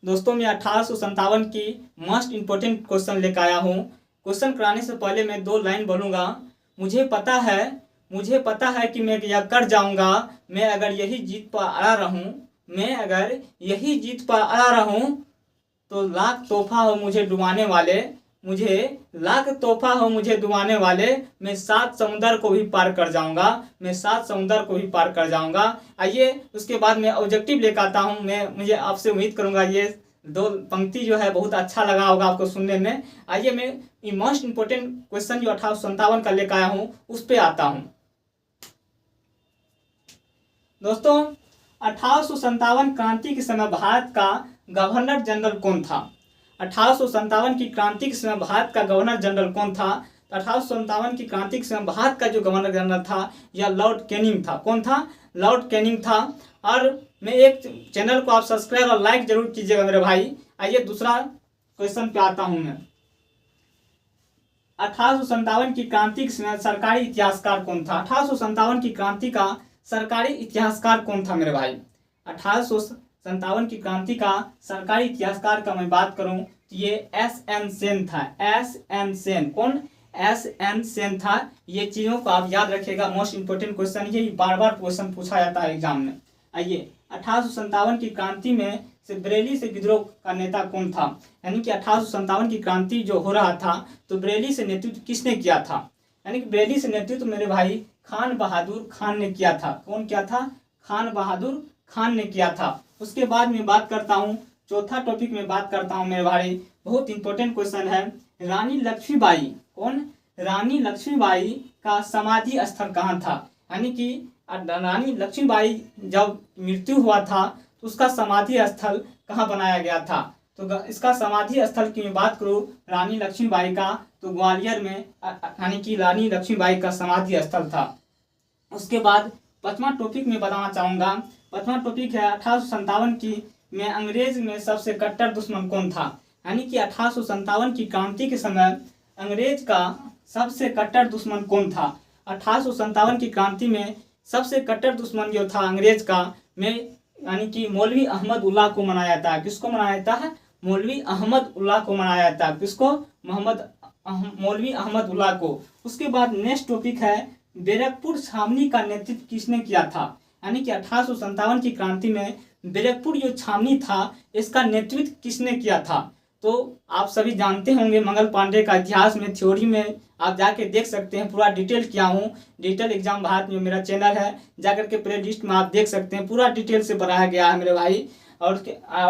दोस्तों मैं 1857 की मोस्ट इम्पोर्टेंट क्वेश्चन लेकर आया हूँ। क्वेश्चन कराने से पहले मैं 2 लाइन बोलूँगा। मुझे पता है कि मैं यह कर जाऊँगा। मैं अगर यही जीत पर अड़ा रहूँ तो लाख तोहफा हो मुझे डुबाने वाले मैं 7 समुंदर को भी पार कर जाऊंगा। आइए उसके बाद मैं ऑब्जेक्टिव लेकर आता हूँ। मुझे आपसे उम्मीद करूंगा ये 2 पंक्ति जो है बहुत अच्छा लगा होगा आपको सुनने में। आइए मैं मोस्ट इंपोर्टेंट क्वेश्चन जो 1857 का लेकर आया हूँ उस पर आता हूँ। दोस्तों 1857 क्रांति के समय भारत का गवर्नर जनरल कौन था? 1857 की क्रांति के समय भारत का गवर्नर जनरल कौन था? 1857 की क्रांति के समय भारत का जो गवर्नर जनरल था यह लॉर्ड कैनिंग था। कौन था? लॉर्ड कैनिंग था। और मैं एक चैनल को आप सब्सक्राइब और लाइक जरूर कीजिएगा मेरे भाई। आइए दूसरा क्वेश्चन पे आता हूं मैं। 1857 की क्रांति के समय सरकारी इतिहासकार कौन था? 1857 की क्रांति का सरकारी इतिहासकार कौन था मेरे भाई? 1857 की क्रांति का सरकारी इतिहासकार का मैं बात करूं तो ये एस.एन. सेन था। एस.एन. सेन। कौन? एस.एन. सेन था। ये चीज़ों को आप याद रखिएगा, मोस्ट इंपोर्टेंट क्वेश्चन ये बार बार क्वेश्चन पूछा जाता है एग्जाम में। आइए 1857 की क्रांति में से बरेली से विद्रोह का नेता कौन था? यानी कि 1857 की क्रांति जो हो रहा था तो बरेली से नेतृत्व किसने किया था? यानी कि बरेली से नेतृत्व मेरे भाई खान बहादुर खान ने किया था। कौन किया था? खान बहादुर खान ने किया था। उसके बाद में बात करता हूँ, चौथा टॉपिक में बात करता हूँ मेरे भाई, बहुत इंपॉर्टेंट क्वेश्चन है। रानी लक्ष्मीबाई। कौन? रानी लक्ष्मीबाई का समाधि स्थल कहाँ था? यानी कि रानी लक्ष्मीबाई जब मृत्यु हुआ था तो उसका समाधि स्थल कहाँ बनाया गया था? तो इसका समाधि स्थल की मैं बात करूँ रानी लक्ष्मीबाई का तो ग्वालियर में यानी कि रानी लक्ष्मीबाई का समाधि स्थल था। उसके बाद 5वां टॉपिक में बताना चाहूँगा। 5वां टॉपिक है 1857 की में अंग्रेज में सबसे कट्टर दुश्मन कौन था? यानी कि 1857 की क्रांति के समय अंग्रेज का सबसे कट्टर दुश्मन कौन था? 1857 की क्रांति में सबसे कट्टर दुश्मन जो था अंग्रेज का में यानी कि मौलवी अहमद उल्लाह को मनाया जाता है। किसको मनाया जाता है? मौलवी अहमद उल्लाह को मनाया जाता है। किसको? मौलवी अहमद उल्लाह को। उसके बाद नेक्स्ट टॉपिक है बैरकपुर छावनी का नेतृत्व किसने किया था? यानी कि 1857 की क्रांति में बैरकपुर जो छावनी था इसका नेतृत्व किसने किया था? तो आप सभी जानते होंगे मंगल पांडे का इतिहास में थ्योरी में आप जाके देख सकते हैं, पूरा डिटेल किया हूँ। डिटेल एग्जाम भारत में मेरा चैनल है, जाकर के प्ले लिस्ट में आप देख सकते हैं, पूरा डिटेल से बनाया गया है मेरे भाई। और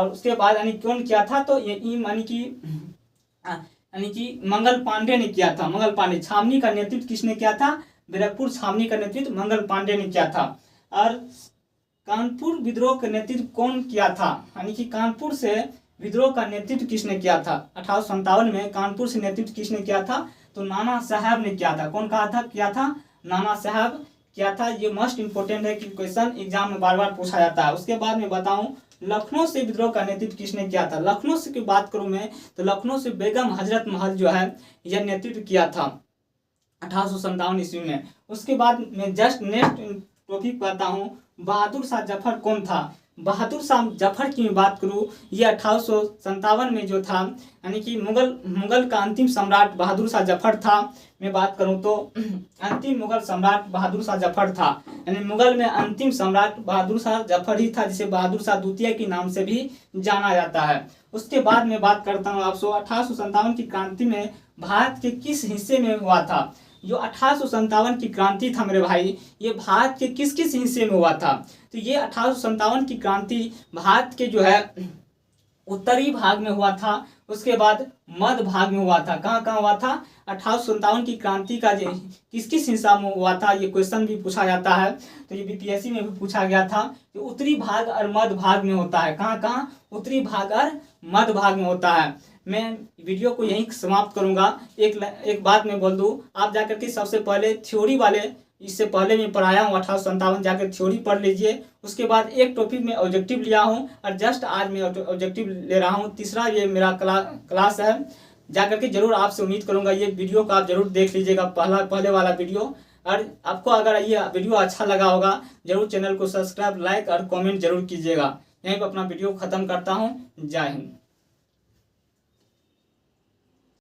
उसके बाद यानी कौन किया था? तो ये यानी कि मंगल पांडे ने किया था। मंगल पांडे। छावनी का नेतृत्व किसने किया था? बैरकपुर छावनी का नेतृत्व मंगल पांडे ने किया था। और कानपुर विद्रोह का नेतृत्व कौन किया था? यानी कि कानपुर से विद्रोह का नेतृत्व किसने किया था? 1857 में कानपुर से नेतृत्व किसने किया था? तो नाना साहब ने किया था। कौन किया था? नाना साहब किया था। ये मोस्ट इंपोर्टेंट है कि क्वेश्चन एग्जाम में बार बार पूछा जाता है। उसके बाद में बताऊं लखनऊ से विद्रोह का नेतृत्व किसने किया था? लखनऊ से की बात करूं मैं तो लखनऊ से बेगम हजरत महल जो है यह नेतृत्व किया था 1857 ईस्वी में। उसके बाद मैं जस्ट नेक्स्ट टॉपिक बताता हूँ बहादुर शाह जफर कौन था? बहादुर शाह जफर की मैं बात करूँ ये 1857 में जो था यानी कि मुगल का अंतिम सम्राट बहादुर शाह जफर था। मैं बात करूँ तो अंतिम मुगल सम्राट बहादुर शाह जफर था। यानी मुगल में अंतिम सम्राट बहादुर शाह जफर ही था, जिसे बहादुर शाह द्वितीय के नाम से भी जाना जाता है। उसके बाद मैं बात करता हूँ आपसे 1857 की क्रांति में भारत के किस हिस्से में हुआ था? जो 1857 की क्रांति था मेरे भाई ये भारत के किस किस हिस्से में हुआ था? तो ये 1857 की क्रांति भारत के जो है उत्तरी भाग में हुआ था। उसके बाद मध्य भाग में हुआ था। कहाँ हुआ था? 1857 की क्रांति का जो किस किस हिस्सा में हुआ था ये क्वेश्चन भी पूछा जाता है। तो ये बीपीएससी में भी पूछा गया था कि उत्तरी भाग और मध्य भाग में होता है। कहाँ? उत्तरी भाग और मध्य भाग में होता है। मैं वीडियो को यहीं समाप्त करूंगा। एक बात मैं बोल दूं, आप जाकर के सबसे पहले थ्योरी वाले इससे पहले मैं पढ़ाया हूँ 1857 जाकर थ्योरी पढ़ लीजिए। उसके बाद एक टॉपिक में ऑब्जेक्टिव लिया हूँ और जस्ट आज मैं ऑब्जेक्टिव ले रहा हूँ। तीसरा ये मेरा क्लास है, जाकर के जरूर आपसे उम्मीद करूँगा ये वीडियो को आप जरूर देख लीजिएगा, पहले वाला वीडियो। और आपको अगर ये वीडियो अच्छा लगा होगा जरूर चैनल को सब्सक्राइब, लाइक और कॉमेंट जरूर कीजिएगा। यहीं पर अपना वीडियो खत्म करता हूँ। जय हिंद।